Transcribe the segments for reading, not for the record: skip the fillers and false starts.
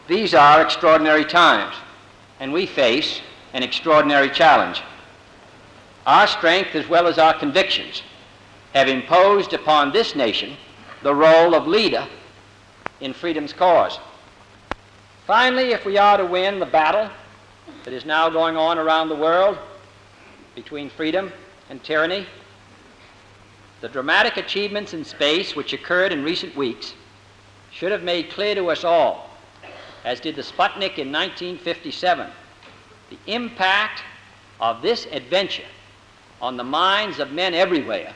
These are extraordinary times, and we face an extraordinary challenge. Our strength, as well as our convictions, have imposed upon this nation the role of leader in freedom's cause. Finally, if we are to win the battle that is now going on around the world between freedom and tyranny, the dramatic achievements in space which occurred in recent weeks should have made clear to us all, as did the Sputnik in 1957, the impact of this adventure on the minds of men everywhere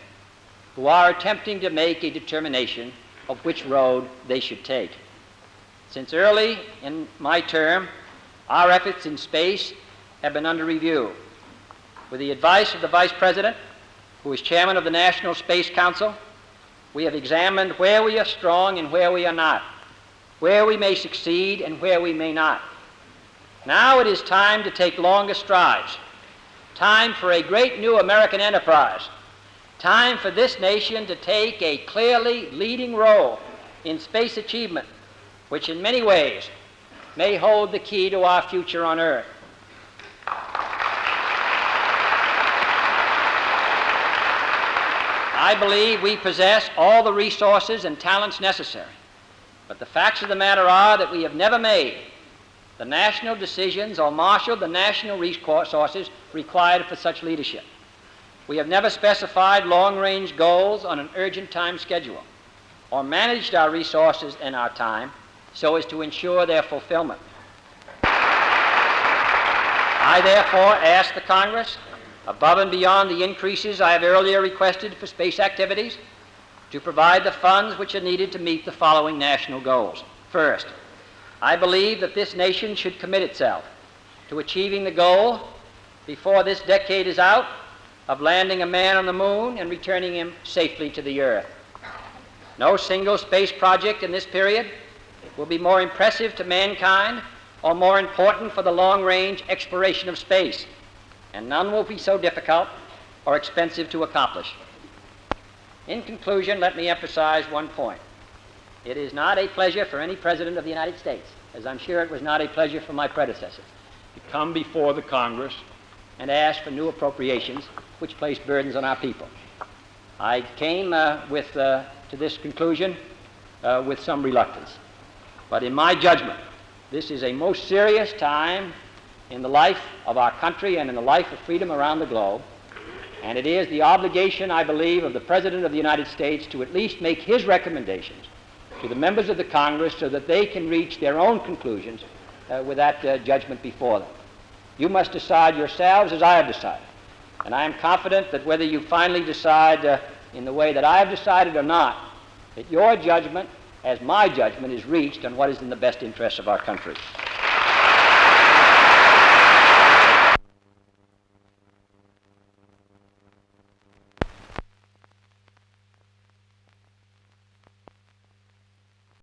who are attempting to make a determination of which road they should take. Since early in my term, our efforts in space have been under review. With the advice of the Vice President, who is Chairman of the National Space Council, we have examined where we are strong and where we are not, where we may succeed and where we may not. Now it is time to take longer strides, time for a great new American enterprise, time for this nation to take a clearly leading role in space achievement, which in many ways may hold the key to our future on Earth. I believe we possess all the resources and talents necessary, but the facts of the matter are that we have never made the national decisions or marshaled the national resources required for such leadership. We have never specified long-range goals on an urgent time schedule or managed our resources and our time so as to ensure their fulfillment. I therefore ask the Congress, above and beyond the increases I have earlier requested for space activities, to provide the funds which are needed to meet the following national goals. First, I believe that this nation should commit itself to achieving the goal, before this decade is out, of landing a man on the moon and returning him safely to the Earth. No single space project in this period will be more impressive to mankind or more important for the long-range exploration of space, and none will be so difficult or expensive to accomplish. In conclusion, let me emphasize one point. It is not a pleasure for any President of the United States, as I'm sure it was not a pleasure for my predecessors, to come before the Congress and ask for new appropriations which place burdens on our people. I came to this conclusion with some reluctance. But in my judgment, this is a most serious time in the life of our country and in the life of freedom around the globe, and it is the obligation, I believe, of the President of the United States to at least make his recommendations to the members of the Congress so that they can reach their own conclusions with that judgment before them. You must decide yourselves as I have decided, and I am confident that whether you finally decide in the way that I have decided or not, that your judgment, as my judgment, is reached on what is in the best interest of our country.